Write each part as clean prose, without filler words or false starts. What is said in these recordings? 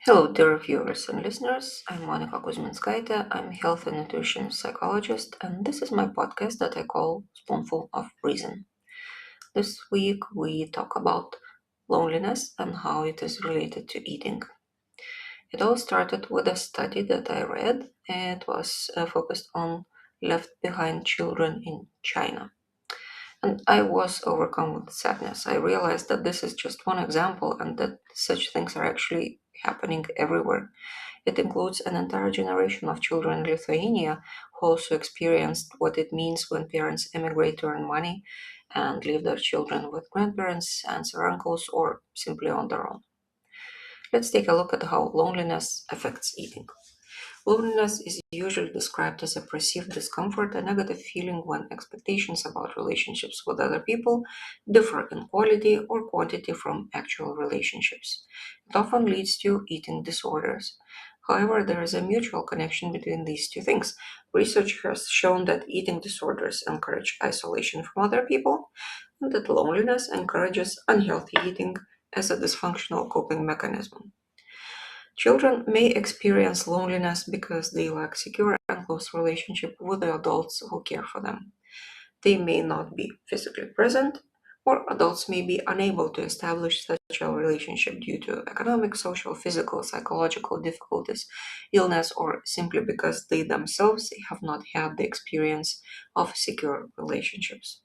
Hello, dear viewers and listeners. I'm Monica Kuzminskaite. I'm a health and nutrition psychologist, and this is my podcast that I call Spoonful of Reason. This week, we talk about loneliness and how it is related to eating. It all started with a study that I read. It was focused on left behind children in China. And I was overcome with sadness. I realized that this is just one example and that such things are actually happening everywhere. It includes an entire generation of children in Lithuania who also experienced what it means when parents emigrate to earn money and leave their children with grandparents, aunts, or uncles, or simply on their own. Let's take a look at how loneliness affects eating. Loneliness is usually described as a perceived discomfort, a negative feeling when expectations about relationships with other people differ in quality or quantity from actual relationships. It often leads to eating disorders. However, there is a mutual connection between these two things. Research has shown that eating disorders encourage isolation from other people, and that loneliness encourages unhealthy eating as a dysfunctional coping mechanism. Children may experience loneliness because they lack secure and close relationship with the adults who care for them. They may not be physically present, or adults may be unable to establish such a relationship due to economic, social, physical, psychological difficulties, illness, or simply because they themselves have not had the experience of secure relationships.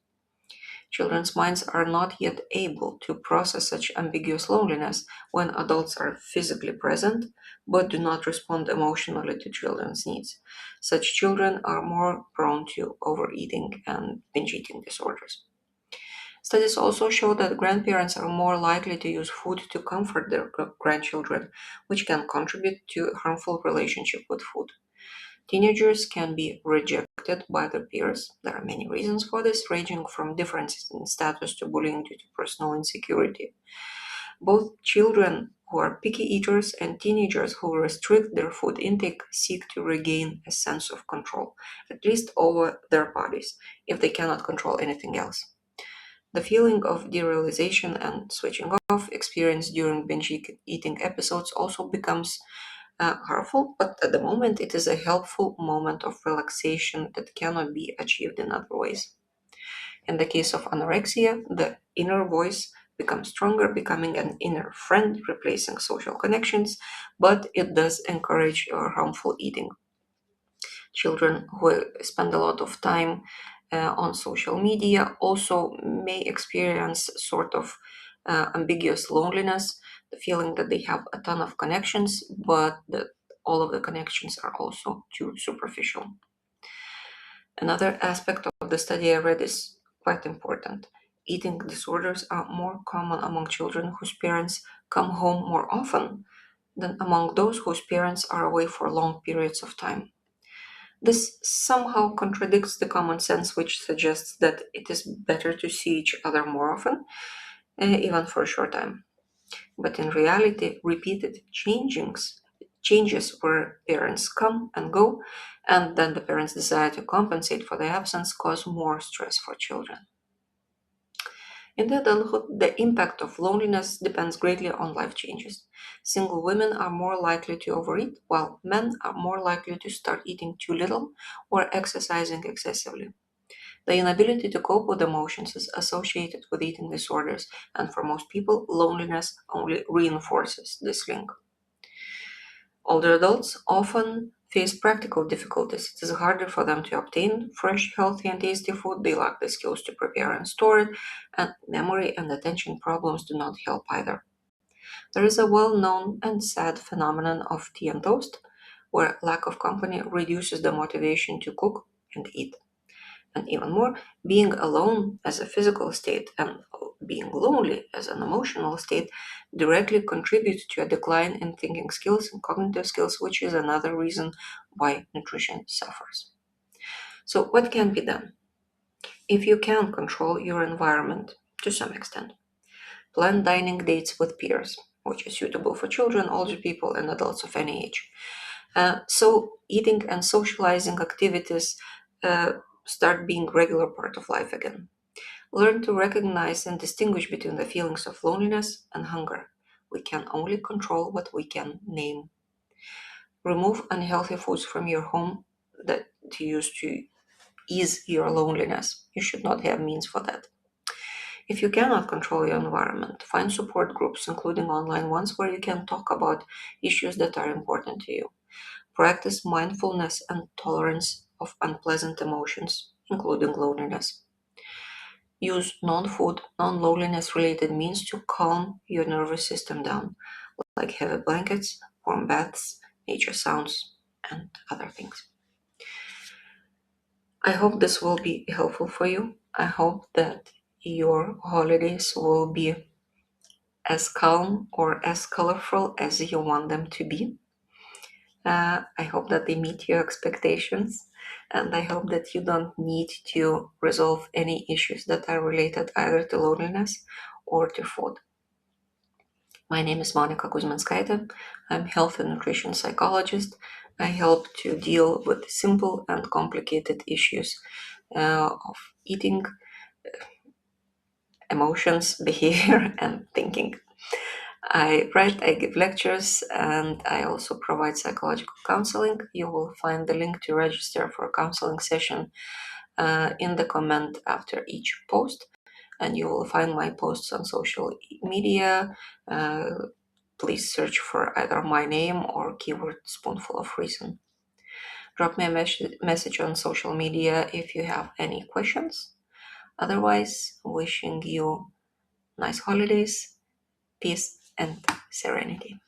Children's minds are not yet able to process such ambiguous loneliness when adults are physically present but do not respond emotionally to children's needs. Such children are more prone to overeating and binge eating disorders. Studies also show that grandparents are more likely to use food to comfort their grandchildren, which can contribute to a harmful relationship with food. Teenagers can be rejected by their peers. There are many reasons for this, ranging from differences in status to bullying due to personal insecurity. Both children who are picky eaters and teenagers who restrict their food intake seek to regain a sense of control, at least over their bodies, if they cannot control anything else. The feeling of derealization and switching off experienced during binge eating episodes also becomes harmful, but at the moment it is a helpful moment of relaxation that cannot be achieved in other ways. In the case of anorexia, the inner voice becomes stronger, becoming an inner friend, replacing social connections, but it does encourage harmful eating. Children who spend a lot of time on social media also may experience sort of ambiguous loneliness, the feeling that they have a ton of connections, but that all of the connections are also too superficial. Another aspect of the study I read is quite important. Eating disorders are more common among children whose parents come home more often than among those whose parents are away for long periods of time. This somehow contradicts the common sense, which suggests that it is better to see each other more often, even for a short time. But in reality, repeated changes where parents come and go, and then the parents desire to compensate for the absence, cause more stress for children. In the adulthood, the impact of loneliness depends greatly on life changes. Single women are more likely to overeat, while men are more likely to start eating too little or exercising excessively. The inability to cope with emotions is associated with eating disorders, and for most people, loneliness only reinforces this link. Older adults often face practical difficulties. It is harder for them to obtain fresh, healthy, and tasty food. They lack the skills to prepare and store it, and memory and attention problems do not help either. There is a well known and sad phenomenon of tea and toast, where lack of company reduces the motivation to cook and eat. And even more, being alone as a physical state and being lonely as an emotional state directly contributes to a decline in thinking skills and cognitive skills, which is another reason why nutrition suffers. So, what can be done? If you can control your environment to some extent, plan dining dates with peers, which is suitable for children, older people, and adults of any age. So, eating and socializing activities uh, start being regular part of life again. Learn to recognize and distinguish between the feelings of loneliness and hunger. We can only control what we can name. Remove unhealthy foods from your home that used to ease your loneliness. You should not have means for that. If you cannot control your environment, find support groups, including online ones, where you can talk about issues that are important to you. Practice mindfulness and tolerance of unpleasant emotions, including loneliness. Use non-food, non-loneliness related means to calm your nervous system down, like heavy blankets, warm baths, nature sounds, and other things. I hope this will be helpful for you. I hope that your holidays will be as calm or as colorful as you want them to be. I hope that they meet your expectations, and I hope that you don't need to resolve any issues that are related either to loneliness or to food. My name is Monica Kuzminskaite. I'm health and nutrition psychologist. I help to deal with simple and complicated issues of eating, emotions, behavior, and thinking. I write, I give lectures, and I also provide psychological counseling. You will find the link to register for a counseling session in the comment after each post, and you will find my posts on social media. Uh, Please search for either my name or keyword Spoonful of Reason. Drop me a message on social media if you have any questions. Otherwise, wishing you nice holidays, peace, and serenity.